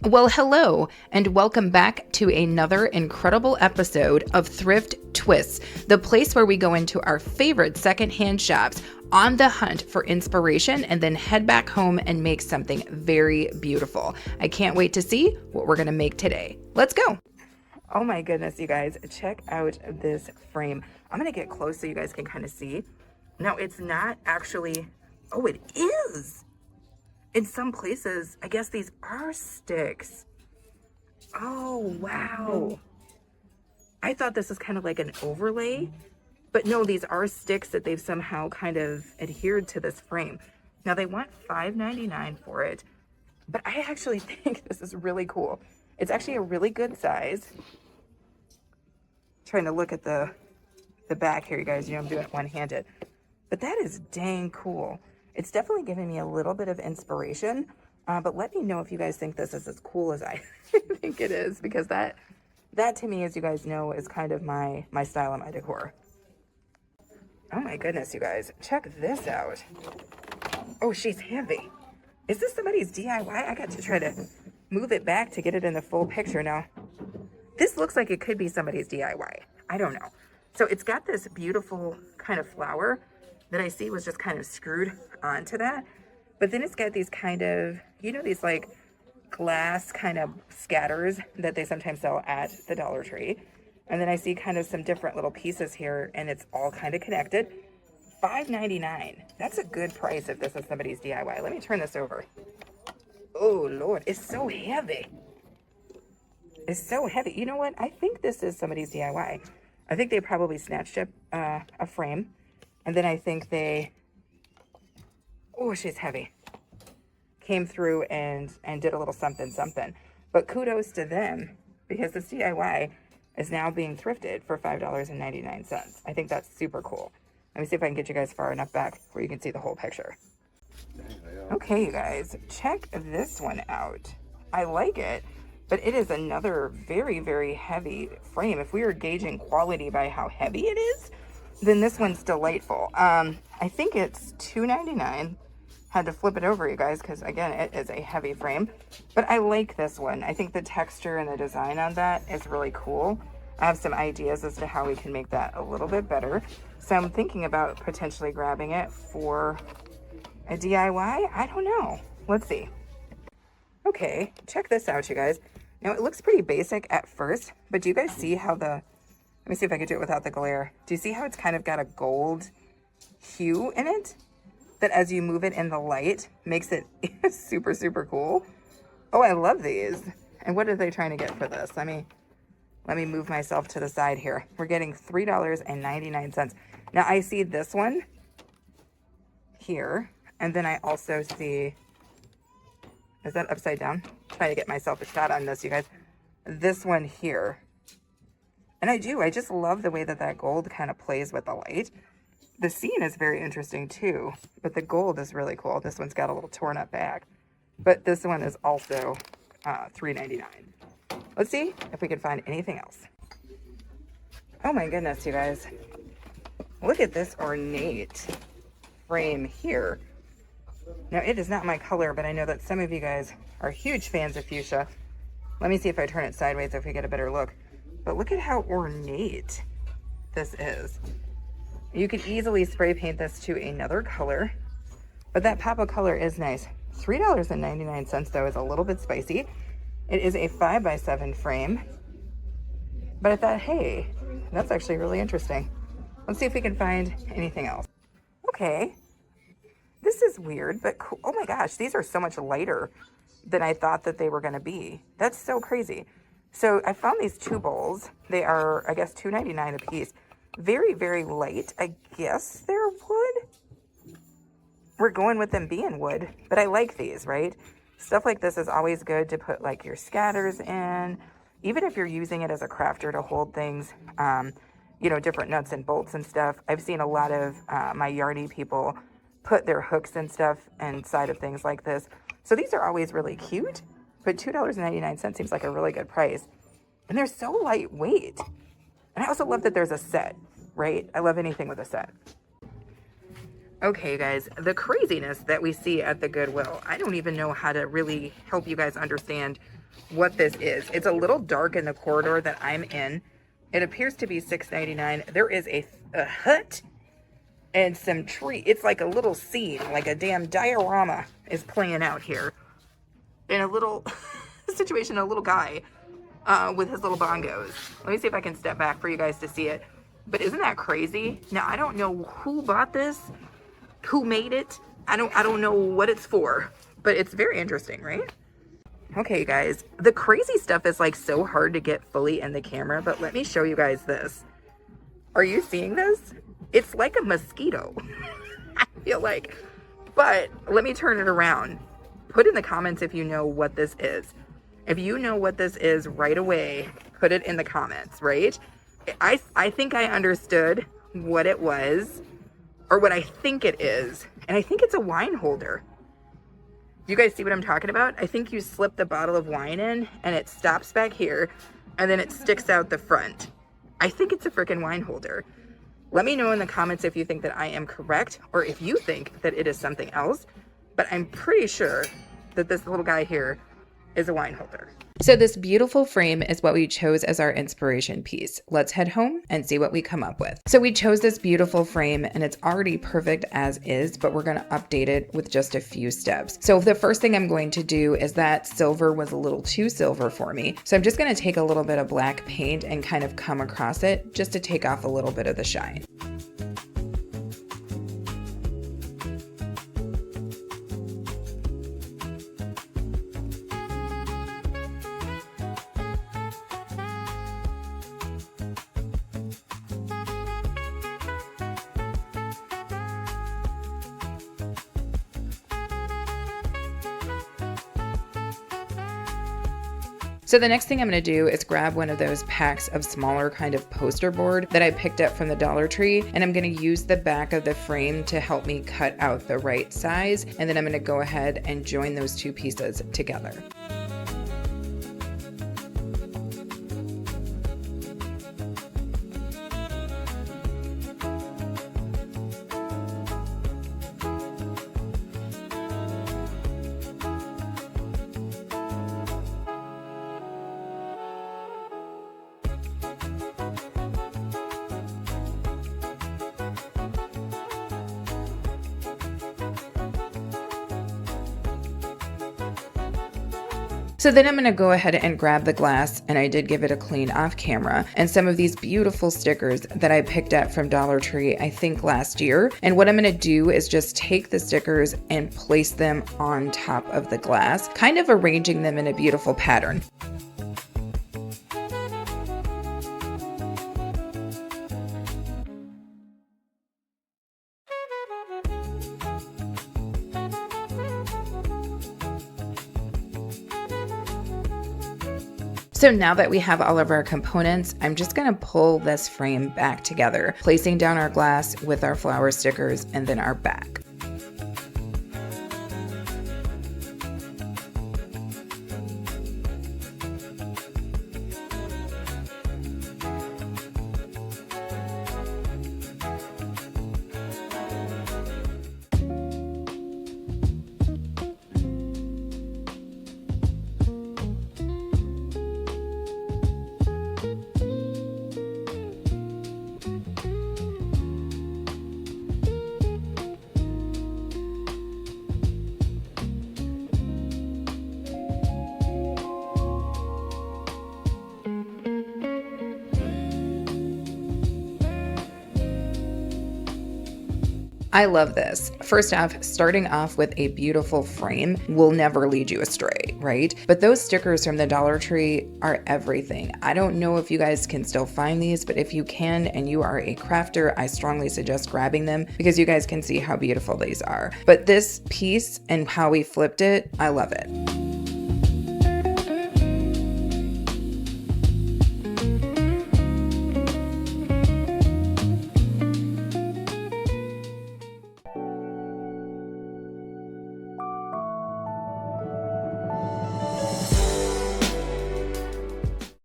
Well, hello, and welcome back to another incredible episode of Thrift Twists, the place where we go into our favorite secondhand shops on the hunt for inspiration and then head back home and make something very beautiful. I can't wait to see what we're going to make today. Let's go. Oh my goodness, you guys, check out this frame. I'm going to get close so you guys can kind of see. Now, it's not actually, oh, it is. In some places, I guess these are sticks. Oh, wow. I thought this was kind of like an overlay, but no, these are sticks that they've somehow kind of adhered to this frame. Now they want $5.99 for it, but I actually think this is really cool. It's actually a really good size. Trying to look at the back here, you guys, I'm doing it one-handed, but that is dang cool. It's definitely giving me a little bit of inspiration, but let me know if you guys think this is as cool as I think it is, because that to me, as you guys know, is kind of my style and my decor. Oh my goodness, you guys, check this out. Oh, she's heavy. Is this somebody's DIY? I got to try to move it back to get it in the full picture. Now, this looks like it could be somebody's DIY. I don't know. So it's got this beautiful kind of flower that I see was just kind of screwed onto that. But then it's got these kind of, these like glass kind of scatters that they sometimes sell at the Dollar Tree. And then I see kind of some different little pieces here, and it's all kind of connected. $5.99. That's a good price if this is somebody's DIY. Let me turn this over. Oh, Lord, it's so heavy. It's so heavy. You know what? I think this is somebody's DIY. I think they probably snatched up a frame. And then I think they, oh, she's heavy, came through and did a little something. But kudos to them, because this DIY is now being thrifted for $5.99. I think that's super cool. Let me see if I can get you guys far enough back where you can see the whole picture. Okay, you guys, check this one out. I like it, but it is another very, very heavy frame. If we were gauging quality by how heavy it is, then this one's delightful. I think it's $2.99. Had to flip it over, you guys, because again, it is a heavy frame. But I like this one. I think the texture and the design on that is really cool. I have some ideas as to how we can make that a little bit better. So I'm thinking about potentially grabbing it for a DIY. I don't know. Let's see. Okay, check this out, you guys. Now, it looks pretty basic at first, but do you guys see how let me see if I can do it without the glare. Do you see how it's kind of got a gold hue in it? That as you move it in the light, makes it super, super cool. Oh, I love these. And what are they trying to get for this? Let me move myself to the side here. We're getting $3.99. Now, I see this one here. And then I also see, is that upside down? I'm trying to get myself a shot on this, you guys. This one here. And I just love the way that gold kind of plays with the light. The scene is very interesting too, but the gold is really cool. This one's got a little torn up back, but this one is also $3.99. Let's see if we can find anything else. Oh my goodness, you guys. Look at this ornate frame here. Now, it is not my color, but I know that some of you guys are huge fans of fuchsia. Let me see if I turn it sideways if we get a better look. But look at how ornate this is. You could easily spray paint this to another color, but that pop of color is nice. $3.99 though is a little bit spicy. It is a 5x7 frame, but I thought, hey, that's actually really interesting. Let's see if we can find anything else. Okay, this is weird, but cool. Oh my gosh, these are so much lighter than I thought that they were gonna be. That's so crazy. So I found these two bowls. They are, I guess, $2.99 a piece. Very, very light. I guess they're wood. We're going with them being wood, but I like these, right? Stuff like this is always good to put like your scatters in, even if you're using it as a crafter to hold things, different nuts and bolts and stuff. I've seen a lot of my yardie people put their hooks and stuff inside of things like this. So these are always really cute. But $2.99 seems like a really good price. And they're so lightweight. And I also love that there's a set, right? I love anything with a set. Okay, guys, the craziness that we see at the Goodwill, I don't even know how to really help you guys understand what this is. It's a little dark in the corridor that I'm in. It appears to be $6.99. There is a hut and some tree. It's like a little scene, like a damn diorama is playing out here. In a little situation, a little guy with his little bongos. Let me see if I can step back for you guys to see it. But isn't that crazy? Now, I don't know who bought this, who made it. I don't know what it's for, but it's very interesting, right? Okay, guys, the crazy stuff is like so hard to get fully in the camera, but let me show you guys this. Are you seeing this? It's like a mosquito, I feel like. But let me turn it around. Put in the comments if you know what this is. If you know what this is right away, put it in the comments, right? I think I understood what it was, or what I think it is. And I think it's a wine holder. You guys see what I'm talking about? I think you slip the bottle of wine in and it stops back here and then it sticks out the front. I think it's a freaking wine holder. Let me know in the comments if you think that I am correct or if you think that it is something else. But I'm pretty sure that this little guy here is a wine holder. So this beautiful frame is what we chose as our inspiration piece. Let's head home and see what we come up with. So we chose this beautiful frame and it's already perfect as is, but we're gonna update it with just a few steps. So the first thing I'm going to do is that silver was a little too silver for me. So I'm just gonna take a little bit of black paint and kind of come across it just to take off a little bit of the shine. So the next thing I'm going to do is grab one of those packs of smaller kind of poster board that I picked up from the Dollar Tree, and I'm going to use the back of the frame to help me cut out the right size, and then I'm going to go ahead and join those two pieces together. So then I'm going to go ahead and grab the glass, and I did give it a clean off camera, and some of these beautiful stickers that I picked up from Dollar Tree, I think last year. And what I'm going to do is just take the stickers and place them on top of the glass, kind of arranging them in a beautiful pattern. So now that we have all of our components, I'm just going to pull this frame back together, placing down our glass with our flower stickers and then our back. I love this. First off, starting off with a beautiful frame will never lead you astray, right? But those stickers from the Dollar Tree are everything. I don't know if you guys can still find these, but if you can and you are a crafter, I strongly suggest grabbing them because you guys can see how beautiful these are. But this piece and how we flipped it, I love it.